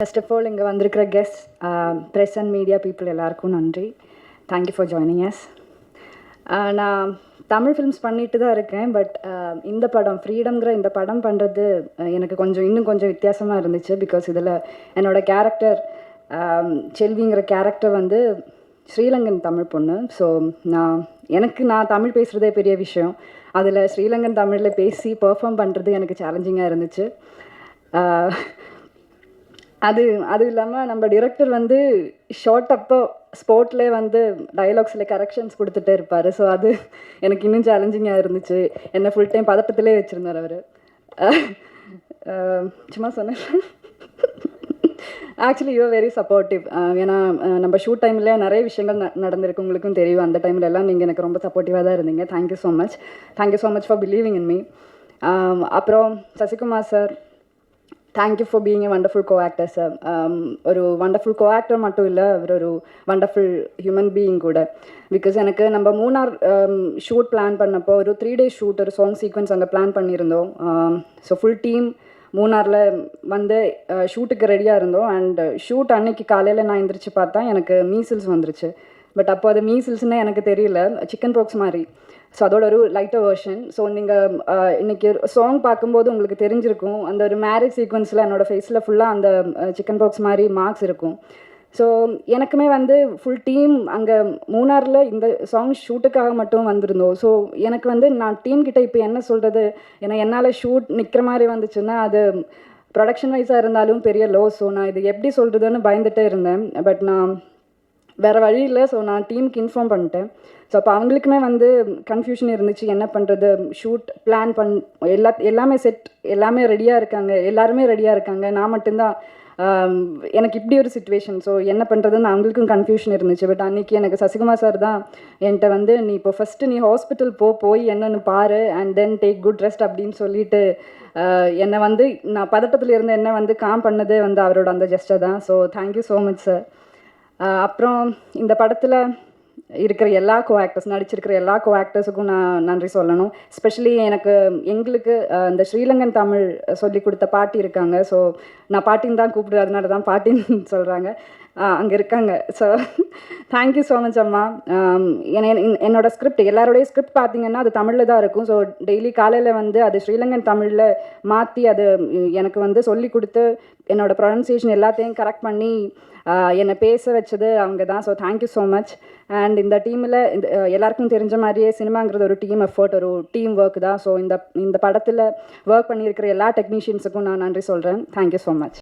First of all, இங்கே வந்திருக்கிற guest press and media people எல்லாருக்கும் நன்றி. Thank you for joining us. நான் தமிழ் ஃபிலிம்ஸ் பண்ணிட்டு தான் இருக்கேன். பட் இந்த படம் ஃப்ரீடம்ங்கிற இந்த படம் பண்ணுறது எனக்கு இன்னும் கொஞ்சம் வித்தியாசமாக இருந்துச்சு. பிகாஸ் இதில் என்னோடய கேரக்டர் செல்விங்கிற கேரக்டர் வந்து ஸ்ரீலங்கன் தமிழ் பொண்ணு. ஸோ நான் தமிழ் பேசுகிறதே பெரிய விஷயம். அதில் ஸ்ரீலங்கன் தமிழில் பேசி பெர்ஃபார்ம் பண்ணுறது எனக்கு சேலஞ்சிங்காக இருந்துச்சு. அது இல்லாமல் நம்ம டிரெக்டர் வந்து ஷார்ட் அப்போ ஸ்போர்ட்லேயே வந்து டைலாக்ஸில் கரெக்ஷன்ஸ் கொடுத்துட்டே இருப்பார். ஸோ அது எனக்கு இன்னும் சேலஞ்சிங்காக இருந்துச்சு. என்னை ஃபுல் டைம் பதட்டத்திலே வச்சுருந்தார் அவர். சும்மா சொன்னேன். Actually you are very supportive. ஏன்னா நம்ம ஷூட் டைமில் நிறைய விஷயங்கள் நடந்திருக்கு, உங்களுக்கும் தெரியும். அந்த டைமில் எல்லாம் நீங்கள் எனக்கு ரொம்ப சப்போர்ட்டிவாக தான் இருந்தீங்க. Thank you so much. Thank you so much for believing in me. அப்புறம் Sasikumar sir, thank you for being a wonderful co-actor sir. ஒரு வண்டர்ஃபுல் கோ-ஆக்டர் மட்டும் இல்லை, அவர் ஒரு வண்டர்ஃபுல் ஹியூமன் பீயிங் கூட. பிகாஸ் எனக்கு நம்ம மூணார் ஷூட் பிளான் பண்ணப்போ ஒரு 3 days ஷூட், ஒரு சாங் சீக்வன்ஸ் அங்கே பிளான் பண்ணியிருந்தோம். ஸோ ஃபுல் டீம் மூணாரில் வந்து ஷூட்டுக்கு ரெடியாக இருந்தோம். அண்ட் ஷூட் அன்னைக்கு காலையில் நான் எந்திரிச்சு பார்த்தா எனக்கு மீசில்ஸ் வந்துருச்சு. பட் அப்போ அது மீசில்ஸ்னால் எனக்கு தெரியல, சிக்கன் பாக்ஸ் மாதிரி. ஸோ அதோட ஒரு லைட்டர் வெர்ஷன். ஸோ நீங்கள் இன்றைக்கி சாங் பார்க்கும்போது உங்களுக்கு தெரிஞ்சிருக்கும், அந்த ஒரு மேரேஜ் சீக்வன்ஸில் என்னோடய ஃபேஸில் ஃபுல்லாக அந்த சிக்கன் பாக்ஸ் மாதிரி மார்க்ஸ் இருக்கும். ஸோ எனக்குமே வந்து ஃபுல் டீம் அங்கே மூணாரில் இந்த சாங் ஷூட்டுக்காக மட்டும் வந்திருந்தோம். ஸோ எனக்கு வந்து நான் டீம்கிட்ட இப்போ என்ன சொல்கிறது, ஏன்னா என்னால் ஷூட் நிற்கிற மாதிரி வந்துச்சுன்னா அது ப்ரொடக்ஷன் வைஸாக இருந்தாலும் பெரிய லோ. ஸோ நான் இது எப்படி சொல்கிறதுன்னு பயந்துகிட்டே இருந்தேன். பட் நான் வேறு வழி இல்லை. ஸோ நான் டீமுக்கு இன்ஃபார்ம் பண்ணிட்டேன். ஸோ அப்போ அவங்களுக்குமே வந்து கன்ஃபியூஷன் இருந்துச்சு, என்ன பண்ணுறது. ஷூட் பிளான் எல்லாமே செட், எல்லாமே ரெடியாக இருக்காங்க, எல்லாருமே ரெடியாக இருக்காங்க, நான் மட்டும்தான் எனக்கு இப்படி ஒரு சுச்சுவேஷன். ஸோ என்ன பண்ணுறதுன்னு அவங்களுக்கும் கன்ஃபியூஷன் இருந்துச்சு. பட் அன்றைக்கி எனக்கு சசிகுமார் சார் தான் என்கிட்ட வந்து, நீ இப்போ ஃபஸ்ட்டு நீ ஹாஸ்பிட்டல் போய் என்னென்னு பாரு and then take good rest அப்படின்னு சொல்லிட்டு என்னை வந்து நான் பதட்டத்தில் இருந்து என்ன வந்து காம் பண்ணதே வந்து அவரோட அந்த ஜெஸ்டர் தான். So thank you so much sir. அப்புறம் இந்த படத்தில் இருக்கிற எல்லா நடிச்சிருக்கிற எல்லா கோ-ஆக்டர்ஸுக்கும் நான் நன்றி சொல்லணும். ஸ்பெஷலி எங்களுக்கு இந்த ஸ்ரீலங்கன் தமிழ் சொல்லி கொடுத்த பாட்டி இருக்காங்க. ஸோ நான் பாட்டின்னு தான் கூப்பிடுவேன், அதனால தான் பாட்டின்னு சொல்கிறாங்க, அங்கே இருக்காங்க. ஸோ தேங்க்யூ ஸோ மச் அம்மா. என்னோடய ஸ்கிரிப்ட், எல்லாரோடைய ஸ்கிரிப்ட் பார்த்தீங்கன்னா அது தமிழில் தான் இருக்கும். ஸோ டெய்லி காலையில் வந்து அது ஸ்ரீலங்கன் தமிழில் மாற்றி அது எனக்கு வந்து சொல்லி கொடுத்து என்னோடய ப்ரொனன்சியேஷன் எல்லாத்தையும் கரெக்ட் பண்ணி என்னை பேச வச்சது அவங்க தான். So thank you so much. And இந்த டீமில் எல்லாருக்கும் தெரிஞ்ச மாதிரியே சினிமாங்கிறது ஒரு டீம் எஃபர்ட், ஒரு டீம் ஒர்க் தான். ஸோ இந்த படத்தில் ஒர்க் பண்ணியிருக்கிற எல்லா டெக்னீஷியன்ஸுக்கும் நான் நன்றி சொல்கிறேன். Thank you so much.